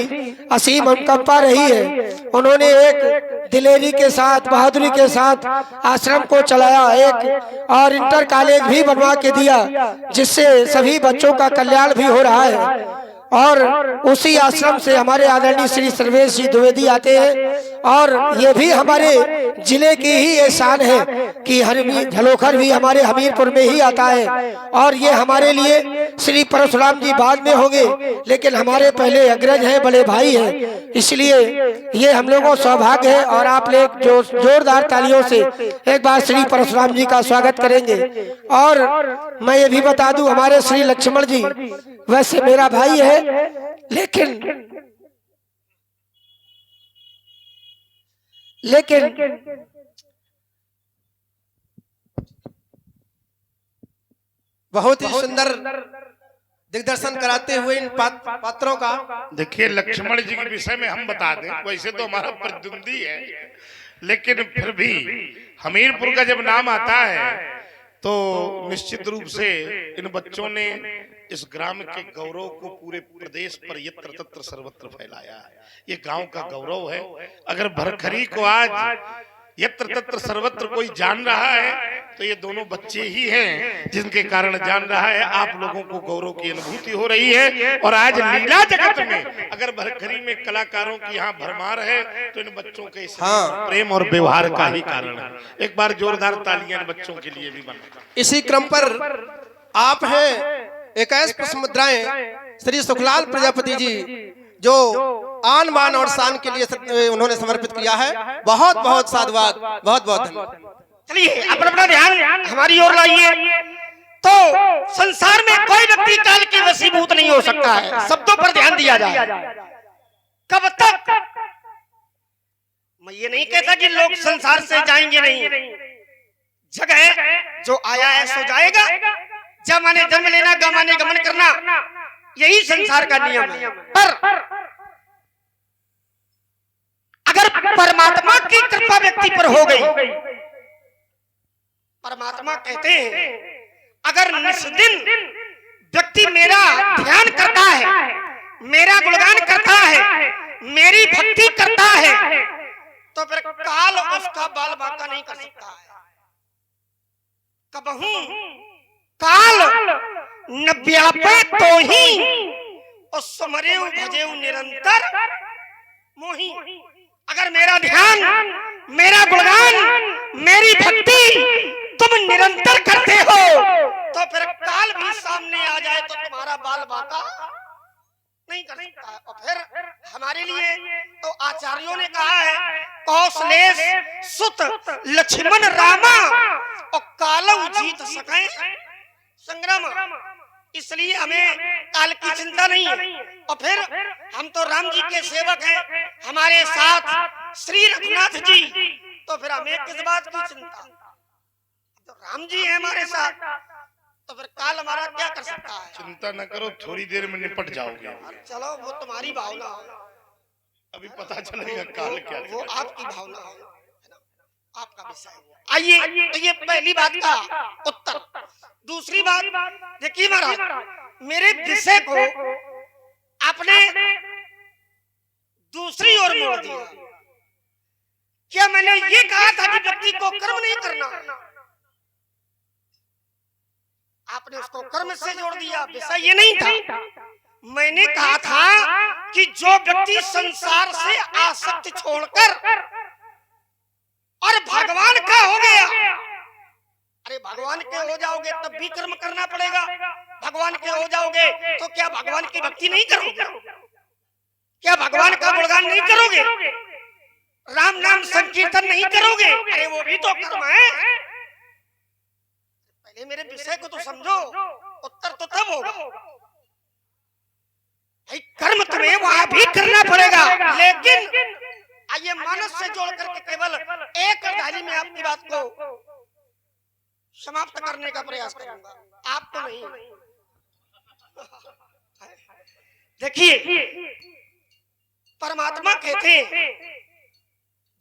असीम अनुकंपा रही है। उन्होंने एक दिलेरी के साथ, बहादुरी के साथ आश्रम को चलाया, एक और इंटर कॉलेज भी बनवा के दिया, जिससे सभी बच्चों का कल्याण भी हो रहा है। और उसी आश्रम से हमारे आदरणीय श्री सर्वेश जी द्विवेदी आते हैं और ये भी हमारे जिले की ही ये शान है कि झलोखर भी हमारे हमीरपुर में ही आता है। और ये हमारे लिए श्री परशुराम जी बाद में होंगे, लेकिन हमारे पहले अग्रज हैं, बड़े भाई हैं, इसलिए ये हम लोगों को सौभाग्य है। और आप लोग जो जोरदार तालियों से एक बार श्री परशुराम जी का स्वागत करेंगे। और मैं ये भी बता दूं, हमारे श्री लक्ष्मण जी वैसे मेरा भाई है, लेकिन बहुत ही सुंदर दिग्दर्शन कराते हुए इन पात्रों का। देखिए, लक्ष्मण जी के विषय में हम बता दें, वैसे तो हमारा प्रतिद्वंदी है, लेकिन फिर भी हमीरपुर का जब नाम आता है तो निश्चित रूप से इन बच्चों ने इस ग्राम के गौरव को पूरे प्रदेश पर यत्र तत्र सर्वत्र फैलाया है। ये गांव का गौरव है। अगर भरखरी को आज यत्र तत्र सर्वत्र कोई जान रहा है तो ये दोनों बच्चे ही हैं जिनके कारण जान रहा है। आप लोगों को गौरव की अनुभूति हो रही है। और आज लीला जगत में अगर भरखरी में कलाकारों की यहाँ भरमार है तो इन बच्चों के प्रेम और व्यवहार का ही कारण है। एक बार जोरदार तालियां बच्चों के लिए भी बना। इसी क्रम पर आप हैं 21 पुष्पमुद्राएं श्री सुखलाल प्रजापति जी, जो आन बान और शान के लिए उन्होंने समर्पित किया है। बहुत बहुत साधुवाद, बहुत बहुत धन्यवाद। चलिए अपना ध्यान हमारी ओर लाइए। तो संसार में कोई व्यक्ति काल के वशीभूत नहीं हो सकता है। शब्दों पर ध्यान दिया जाए। कब तक? मैं ये नहीं कहता कि लोग संसार से जाएंगे नहीं। जगह जो आया है सो जाएगा। जमाने जन्म लेना, गमाने गमन करना, यही संसार का नियम है। पर अगर परमात्मा की कृपा व्यक्ति पर हो गई, परमात्मा कहते हैं अगर निस्दिन व्यक्ति मेरा ध्यान करता है, मेरा गुणगान करता है, मेरी भक्ति करता है, तो फिर काल उसका बाल बांका नहीं कर सकता है। कबहू काल न व्यापे तो ही और सुमरेउ भजेउ निरंतर मोही। अगर मेरा ध्यान, मेरा गुणगान, मेरी भक्ति तुम निरंतर करते हो तो फिर काल भी सामने आ जाए तो तुम्हारा बाल बाका नहीं कर सकता है। और फिर हमारे लिए तो आचार्यों ने कहा है, कौशलेश सुत लक्ष्मण रामा और कालव जीत सके संग्राम। इसलिए हमें काल की चिंता नहीं है। और फिर हम तो राम जी के सेवक हैं, हमारे साथ श्री रघुनाथ जी, तो फिर हमें किस बात की चिंता? तो राम जी है हमारे साथ, तो फिर काल हमारा क्या कर सकता है? चिंता न करो, थोड़ी देर में निपट जाओगे। चलो वो तुम्हारी भावना हो, अभी पता चलेगा काल क्या वो आपकी भावना हो, आपका विषय। आइए, तो ये पहली बात का उत्तर। दूसरी बात देखिए महाराज, मेरे विषय को आपने दूसरी ओर मोड़ दिया। क्या मैंने ये कहा था कि व्यक्ति को कर्म नहीं करना? आपने उसको कर्म से जोड़ दिया, विषय ये नहीं था। मैंने कहा था कि जो व्यक्ति संसार से आसक्ति छोड़कर और भगवान का हो गया, अरे भगवान के हो जाओगे तब भी कर्म करना पड़ेगा। भगवान के हो जाओगे तो क्या भगवान की भक्ति नहीं करोगे? क्या भगवान का गुणगान नहीं करोगे? राम नाम संकीर्तन नहीं करोगे? अरे वो भी तो कर्म है। पहले मेरे विषय को तो समझो, उत्तर तो तब होगा। भाई कर्म तुम्हें वहां भी करना पड़ेगा, लेकिन आइए मानस से जोड़ करके केवल एक अर्धाली में आपकी बात को समाप्त करने का प्रयास करूंगा, आपको नहीं। देखिए, परमात्मा कहते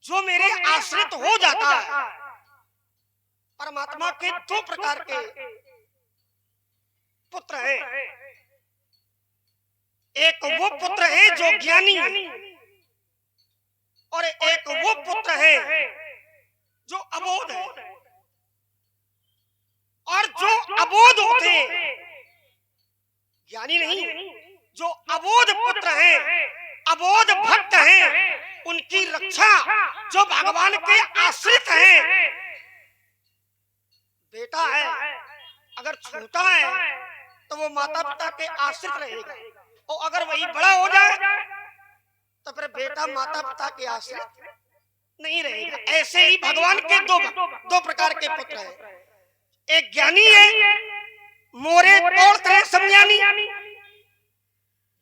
जो मेरे आश्रित हो जाता है, परमात्मा के दो प्रकार के पुत्र हैं। एक वो पुत्र है जो ज्ञानी, और एक वो पुत्र है जो अबोध है। और जो अबोध होते, ज्ञानी नहीं, जो अबोध पुत्र हैं, अबोध भक्त हैं, उनकी रक्षा जो भगवान के आश्रित हैं। बेटा है अगर छोटा है तो वो माता पिता के आश्रित रहेगा, और अगर वही बड़ा हो जाए तो फिर बेटा माता पिता के आश्रित नहीं रहेगा। ऐसे ही भगवान के दो प्रकार के पुत्र हैं। एक ज्ञानी है, मोरे तोड़ करे समझानी।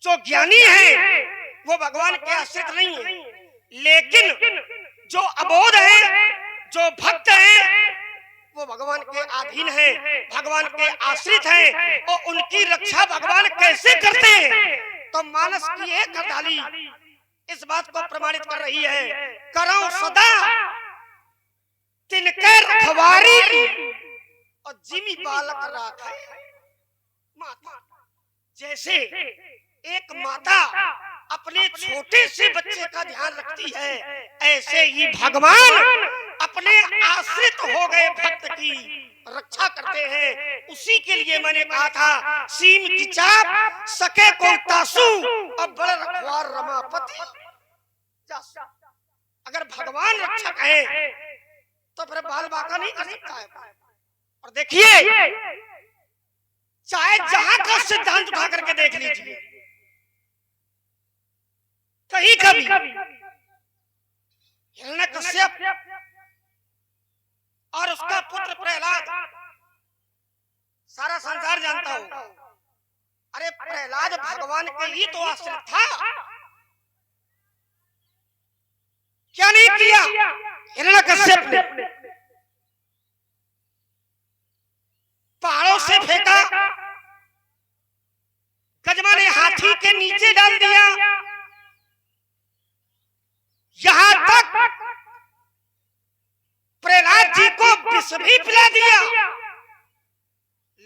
जो ज्ञानी है वो भगवान के आश्रित नहीं है, लेकिन जो अबोध है, जो भक्त है, वो भगवान के अधीन है, भगवान के आश्रित है। और उनकी रक्षा भगवान कैसे करते हैं? तो मानस की एक अर्धाली इस बात को प्रमाणित कर रही है, करो सदा तिनके रखवारी और जिमी बालक राखे माता। जैसे एक माता अपने छोटे से बच्चे का ध्यान रखती है, ऐसे ही भगवान अपने आश्रित हो गए भक्त की रक्षा करते हैं। उसी के लिए मैंने कहा था, सीम की चाप सके को तासू और बड़ रखवार रमापति। अगर भगवान रक्षक है तो फिर बाल बाका नहीं कर सकता है। और देखिए, चाहे जहां का सिद्धांत उठा करके देख लीजिए, कहीं कभी हिरण्यकश्यप और उसका पुत्र प्रहलाद, सारा संसार जानता हो, अरे प्रहलाद भगवान के ही तो आश्रित था। क्या नहीं किया हिरण्यकश्यप ने? पहाड़ों से फेंका, गजमा ने हाथी के नीचे डाल दिया, यहां तक प्रहलाद जी को विष भी पिला दिया।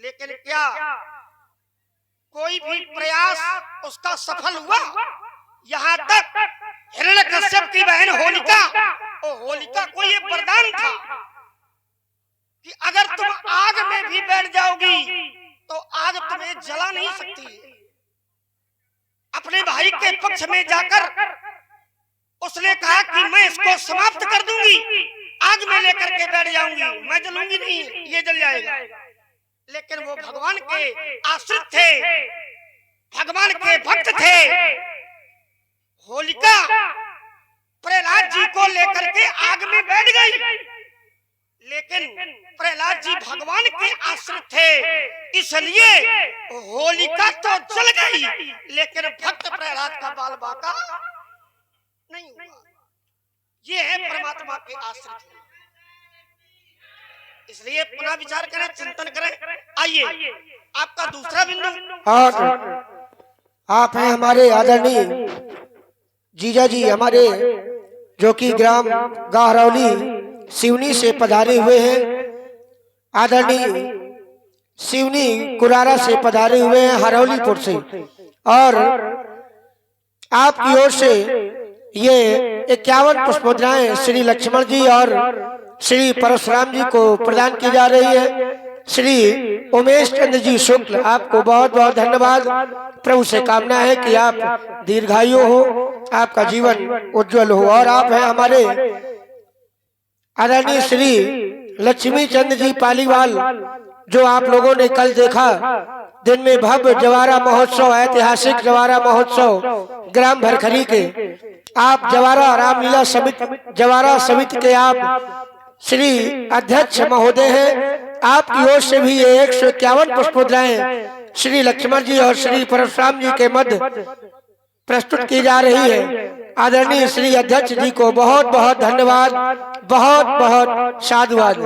लेकिन क्या कोई भी प्रयास उसका सफल हुआ? यहां तक हिरण्यकश्यप की बहन होलिका, और होलिका को ये वरदान था कि अगर तुम आग में भी बैठ जाओगी तो आग तुम्हें जला नहीं सकती। अपने भाई के पक्ष में जाकर उसने कहा कि मैं इसको समाप्त कर दूंगी, आग में लेकर के बैठ जाऊंगी, मैं जलूंगी नहीं, ये जल जाएगा। लेकिन वो भगवान के आश्रित थे, भगवान के भक्त थे। होलिका प्रहलाद जी को लेकर के आग में बैठ गई, लेकिन प्रहलाद जी भगवान के आश्रित थे, इसलिए होलिका तो जल गई, लेकिन भक्त प्रहलाद का बाल बाका नहीं हुआ। ये है परमात्मा के आश्रित। इसलिए पुनः विचार करें, चिंतन करें। आइए आपका दूसरा बिंदु। और आप हैं हमारे आदरणीय जीजा जी, हमारे जो कि ग्राम गाहरौली सिवनी से पधारे हुए हैं। आदरणीय सिवनी कुरारा से पधारे हुए हैं, हरौलीपुर से। और आपकी ओर से ये 51 पुष्पमुद्राएं श्री लक्ष्मण जी और श्री परशुराम जी को प्रदान की जा रही है। श्री उमेश चंद्र जी शुक्ल, आपको बहुत बहुत धन्यवाद। प्रभु से कामना है कि आप दीर्घायु हो, आपका जीवन उज्जवल हो। और आप हैं हमारे आदरणीय श्री लक्ष्मी चंद्र जी पालीवाल, जो आप लोगों ने कल देखा दिन में भव्य जवारा महोत्सव, ऐतिहासिक जवारा महोत्सव ग्राम भरखरी के आप जवारा रामलीला समिति, जवारा समिति के आप श्री अध्यक्ष महोदय हैं। आपकी ओर से भी ये 151 पुष्पमुद्राएं श्री लक्ष्मण जी और श्री परशुराम जी के मध्य प्रस्तुत की जा रही है। आदरणीय श्री अध्यक्ष जी को बहुत बहुत धन्यवाद, बहुत बहुत साधुवाद।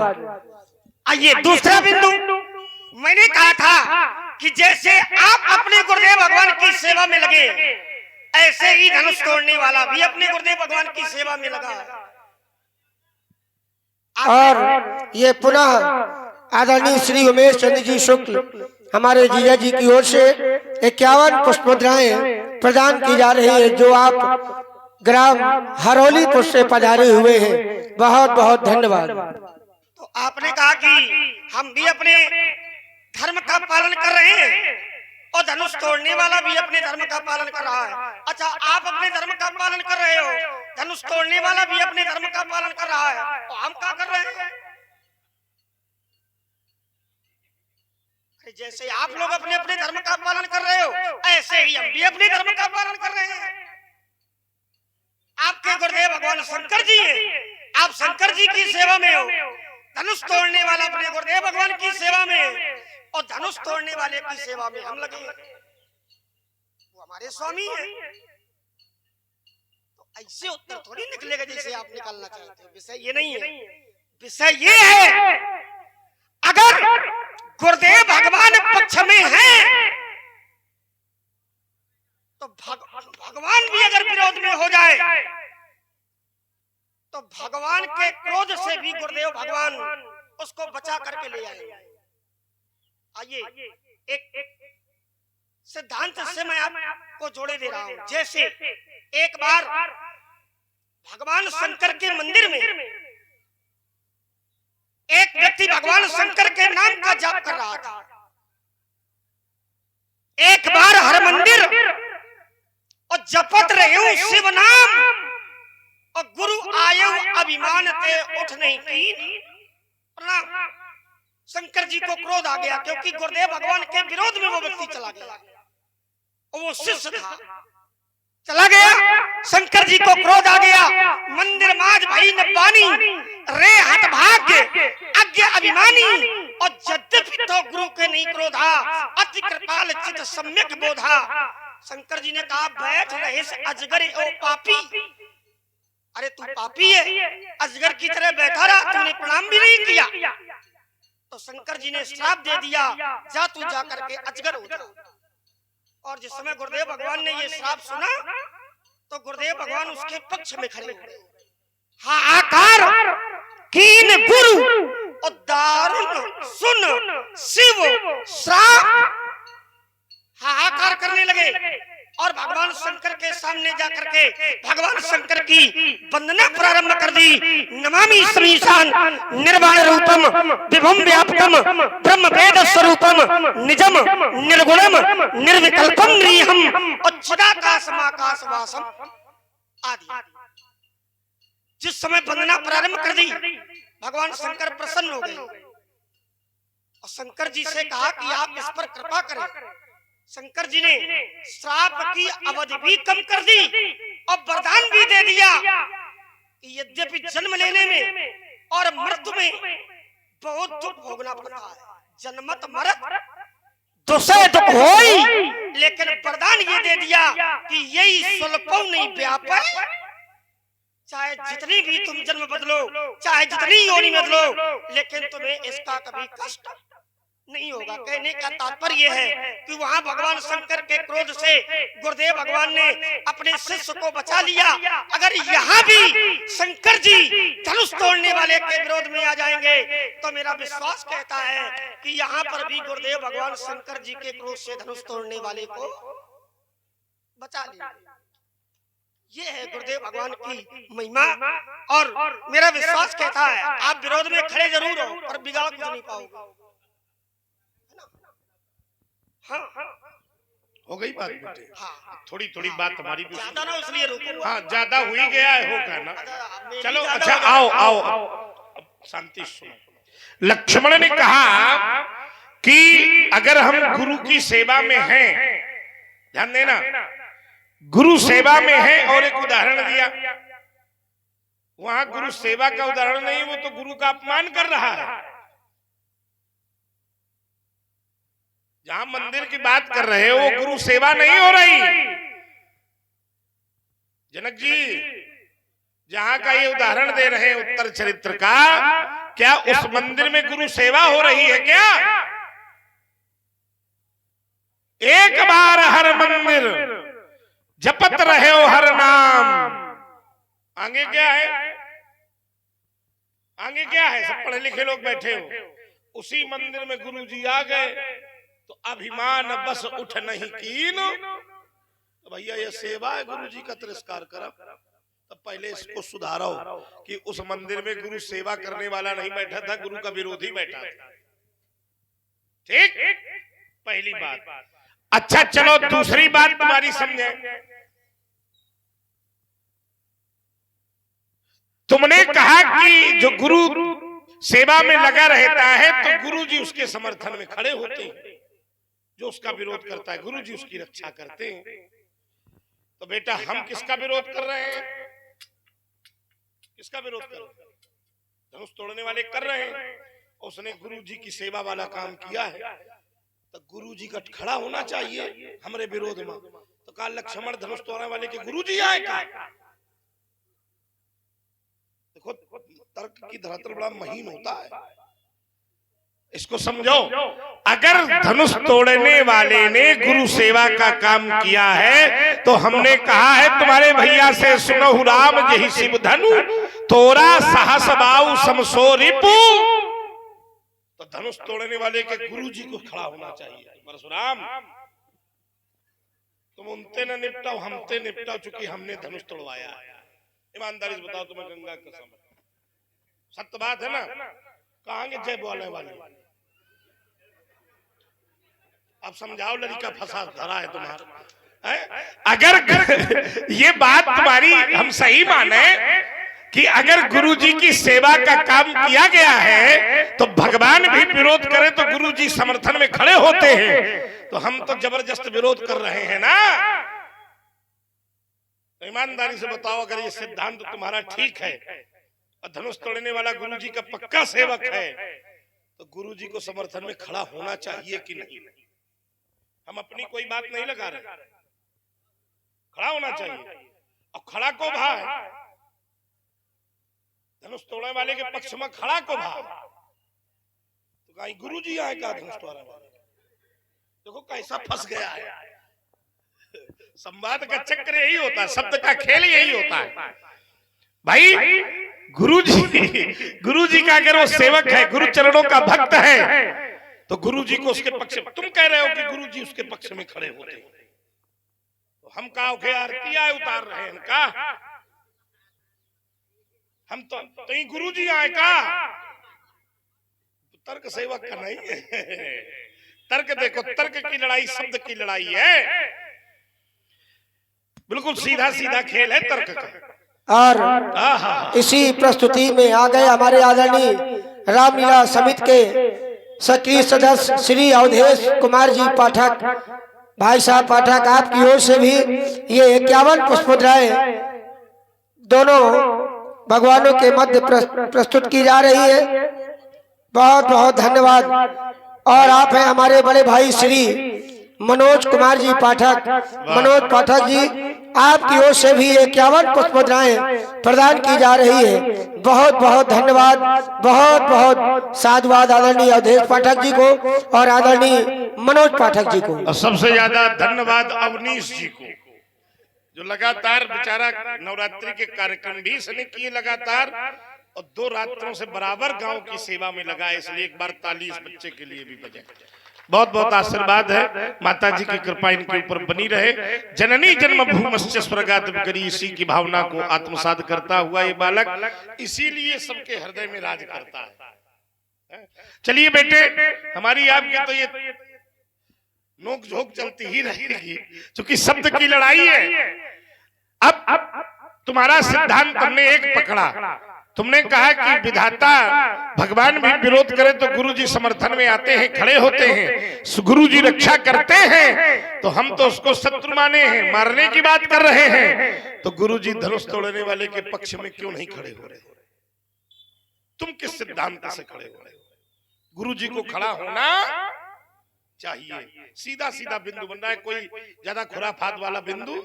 आइए दूसरा बिंदु। मैंने कहा था कि जैसे आप अपने गुरुदेव भगवान की सेवा में लगे, ऐसे ही धनुष तोड़ने वाला भी अपने गुरुदेव भगवान की सेवा में लगा। और ये पुनः आदरणीय श्री उमेश चंद्र जी शुक्ल, हमारे जीजा जी की ओर से 51 पुष्पमुद्राएं प्रदान की जा रही है, जो आप ग्राम हरौलीपुर से पधारे हुए हैं। बहुत बहुत धन्यवाद। तो आपने कहा कि हम भी अपने धर्म का पालन कर रहे हैं और धनुष तोड़ने वाला भी अपने धर्म का पालन कर रहा है। अच्छा, आप अपने धर्म का पालन कर रहे हो, धनुष तोड़ने वाला भी अपने धर्म का पालन कर रहा है, तो हम क्या कर रहे हैं? जैसे आप लोग अपने अपने धर्म का पालन कर रहे हो, ऐसे ही हम भी अपने धर्म का पालन कर रहे हैं। आपके गुरुदेव भगवान शंकर जी हैं, आप शंकर जी की सेवा में हो। धनुष तोड़ने वाला अपने गुरुदेव भगवान की सेवा में और धनुष तोड़ने वाले की सेवा में हम लगे, वो हमारे स्वामी हैं। तो ऐसे उत्तर थोड़ी निकलेगा जैसे आप निकालना चाहते हैं। विषय ये नहीं है, विषय ये है अगर गुरुदेव भगवान पक्ष में हैं तो भगवान भी अगर विरोध में हो जाए तो भगवान के क्रोध से भी गुरुदेव भगवान उसको बचा करके ले आए। आइए एक सिद्धांत से मैं आपको जोड़े दे रहा हूं। जैसे एक बार भगवान शंकर के मंदिर में एक व्यक्ति भगवान शंकर के नाम का जाप कर रहा था। एक बार हर मंदिर और जपत रहे शिव नाम और गुरु आयो अभिमान ते उठ नहीं की प्रणाम। शंकर जी को क्रोध आ गया क्योंकि गुरुदेव भगवान के विरोध में वो व्यक्ति चला गया और वो शिष्य था, चला गया। शंकर जी को क्रोध आ गया, मंदिर माज भाई न पानी रे हट भाग्य अज्ञ अभिमानी और यद्यपि तो गुरु के नहीं क्रोधा अति कृपाल चित सम्यक बोधा। शंकर जी ने कहा बैठ रहे से अजगर ओ पापी, अरे तू पापी है, अजगर की तरह बैठा रहा, तूने प्रणाम भी नहीं किया। तो शंकर जी ने श्राप दे दिया, जा तू जा करके अजगर हो जा। और जिस समय गुरुदेव भगवान ने ये श्राप सुना तो गुरुदेव भगवान उसके पक्ष में खड़े हुए। हाहाकार कीन गुरु और दारुण सुन शिव श्राप, हाहाकार करने लगे और भगवान शंकर के सामने जाकर के भगवान शंकर की वंदना प्रारंभ कर दी। नमामि समीशान निर्वाण रूपम विभुम व्यापकम ब्रह्म वेद स्वरूपम निजम निर्गुणम निर्विकल्पम निरीहम और चिदाकाशमाकाश वासम आदि। जिस समय वंदना प्रारंभ कर दी भगवान शंकर प्रसन्न हो गए और शंकर जी से कहा कि आप इस पर कृपा करें। शंकर जी ने श्राप की अवधि भी कम कर दी और वरदान भी दे दिया कि यद्यपि जन्म लेने में और मृत्यु में बहुत दुख भोगना पड़ता है, जन्मत मरत दुसरे दुख होई, लेकिन वरदान ये दे दिया कि यही स्वल्पो नहीं व्यापै, चाहे जितनी भी तुम जन्म बदलो, चाहे जितनी योनि बदलो, लेकिन तुम्हें इसका कभी कष्ट नहीं होगा। कहने का तात्पर्य है कि वहाँ भगवान शंकर के क्रोध से गुरुदेव भगवान ने अपने शिष्य को बचा लिया। अगर यहाँ भी शंकर जी धनुष तोड़ने वाले के विरोध में आ जाएंगे तो मेरा विश्वास कहता है कि यहाँ पर भी गुरुदेव भगवान शंकर जी के क्रोध से धनुष तोड़ने वाले को बचा लिया। ये है गुरुदेव भगवान की महिमा और मेरा विश्वास कहता है आप विरोध में खड़े जरूर हो पर बिगाड़ कुछ नहीं पाओगे। हाँ, हो गई बात बेटे। थोड़ी थोड़ी बात हमारी भी ज्यादा ना इसलिए रुको। हाँ ज्यादा हुई गया है हो कहना। चलो अच्छा आओ आओ शांति सुनो। लक्ष्मण ने कहा कि अगर हम गुरु की सेवा में हैं, ध्यान देना, गुरु सेवा में है। और एक उदाहरण दिया, वहां गुरु सेवा का उदाहरण नहीं, वो तो गुरु का अपमान कर रहा है। जहां मंदिर की बात कर रहे हो वो गुरु सेवा नहीं हो रही। जनक जी जहां का ये उदाहरण दे रहे हैं उत्तर चरित्र का, क्या उस मंदिर में गुरु सेवा हो रही है क्या? एक बार हर मंदिर जपत रहे हो हर नाम। आगे क्या है? आगे क्या है? सब पढ़े लिखे लोग बैठे हो। उसी मंदिर में गुरु जी आ गए तो अभिमान बस उठ नहीं कीन। तो भैया ये सेवा है, गुरु जी का तिरस्कार करा। तब पहले इसको सुधारो कि उस मंदिर में गुरु सेवा करने वाला नहीं बैठा था, गुरु का विरोधी बैठा था। ठीक, पहली बात। अच्छा चलो दूसरी बात तुम्हारी समझे। तुमने कहा कि जो गुरु सेवा में लगा रहता है तो गुरु जी उसके समर्थन में खड़े होते हैं, जो उसका विरोध करता है गुरु जी उसकी रक्षा करते हैं। तो बेटा हम किसका विरोध कर रहे हैं? किसका विरोध कर रहे हैं? धनुष तोड़ने वाले कर रहे हैं। उसने गुरु जी की सेवा वाला काम किया है तो गुरु जी का खड़ा होना चाहिए हमारे विरोध में। तो कहा लक्ष्मण धनुष तोड़ने वाले के गुरु जी आए क्या? देखो तर्क की धरातल बड़ा महीन होता है, इसको समझो। अगर धनुष तोड़ने वाले ने गुरु सेवा का काम किया है तो हमने कहा है तुम्हारे भैया से सुनो राम जही शिव धनु तोरा साहस बाऊ समसो रिपु। तो धनुष तोड़ने वाले के गुरु जी को खड़ा होना चाहिए। परशुराम तुम उनते न निपटाओ हमते निपटाओ, चूंकि हमने धनुष तोड़वाया है। ईमानदारी से बताओ तुम्हें गंगा कसम, सत्य बात है ना? कहांगे जय बोलने वाले? अब समझाओ, लड़का फंसा धरा है तुम्हारा। अगर ये बात तुम्हारी हम सही माने कि अगर गुरु जी की सेवा का काम किया गया है तो भगवान भी विरोध करे तो गुरु जी समर्थन में खड़े होते हैं, तो हम तो जबरदस्त विरोध कर रहे हैं ना। तो ईमानदारी से बताओ अगर ये सिद्धांत तुम्हारा ठीक है और धनुष तोड़ने वाला गुरु जी का पक्का सेवक है तो गुरु जी को समर्थन में खड़ा होना चाहिए कि नहीं? हम अपनी कोई बात नहीं लगा रहे, खड़ा होना चाहिए। और खड़ा को भाव धनुष तोड़ने वाले के पक्ष में खड़ा को भाव तो कहीं गुरु जी आए का धनुष तोड़ने वाले? देखो कैसा फंस गया है। संवाद का चक्र यही होता है, शब्द का खेल यही होता है भाई। गुरु जी का अगर वो सेवक है, गुरु चरणों का भक्त है तो गुरु जी को उसके पक्ष में, तुम कह रहे हो कि गुरु जी उसके पक्ष में खड़े होते हैं, तो हम का आरती आए उतार रहे हैं का, हम तो गुरु जी आए का, तर्क सेवक का नहीं है। तर्क देखो, तर्क की लड़ाई शब्द की लड़ाई है, बिल्कुल सीधा सीधा खेल है तर्क का। और इसी प्रस्तुति में आ गए हमारे आदरणीय रामलीला समिति के सक्रिय सदस्य श्री अवधेश कुमार जी पाठक। भाई साहब पाठक, आपकी ओर से भी ये 51 पुष्प मुद्राएं दोनों भगवानों के मध्य प्रस्तुत की जा रही है। बहुत बहुत धन्यवाद। और आप हैं हमारे बड़े भाई श्री मनोज कुमार जी पाठक। मनोज पाठक जी, आपकी ओर से भी 51 पुष्प मुद्राएं प्रदान की जा रही है। बहुत बहुत धन्यवाद, बहुत बहुत साधुवाद आदरणीय अवधेश पाठक जी को और आदरणीय मनोज पाठक जी को। और सबसे ज्यादा धन्यवाद अवनीश जी को, जो लगातार बेचारा नवरात्रि के कार्यक्रम भी इसने किए लगातार और 2 रात्रों से बराबर गांव की सेवा में लगा, इसलिए एक बार ताली इस बच्चे के लिए भी बजाए। बहुत बहुत आशीर्वाद है, माता जी की कृपा इनके ऊपर बनी रहे। जननी जन्मभूमश्च स्वर्गादपि करी, इसी की भावना को आत्मसात करता हुआ ये बालक इसीलिए सबके हृदय में राज करता है। चलिए बेटे, हमारी आपकी तो ये नोक झोंक चलती ही रहेगी, क्योंकि शब्द की लड़ाई है। अब तुम्हारा सिद्धांत हमने एक पकड़ा, तुमने कहा कि विधाता भगवान भी विरोध करे तो गुरुजी समर्थन में आते हैं, खड़े होते हैं, गुरुजी रक्षा करते हैं, तो हम तो उसको शत्रु माने हैं, मारने की बात कर रहे हैं, तो गुरुजी धनुष तोड़ने वाले के पक्ष में क्यों नहीं खड़े हो रहे? तुम किस सिद्धांत से खड़े हो रहे हो? गुरुजी को खड़ा होना चाहिए, सीधा सीधा बिंदु बन रहा है, कोई ज्यादा खुराफात वाला बिंदु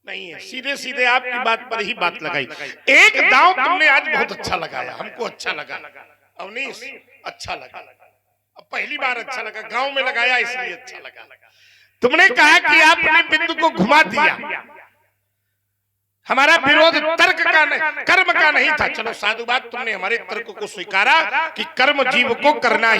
नहीं है, सीधे सीधे आपकी बात पर ही बात लगाई। एक दांव तुमने आज बहुत अच्छा लगाया, हमको अच्छा लगा अवनीश, अच्छा लगा, अब पहली बार अच्छा लगा, गांव में लगाया इसलिए अच्छा लगा। तुमने कहा कि आपने बिंदु को घुमा दिया, हमारा विरोध तर्क का नहीं कर्म का नहीं था। चलो साधुवाद, तुमने हमारे तर्क को स्वीकारा कि कर्म जीव को करना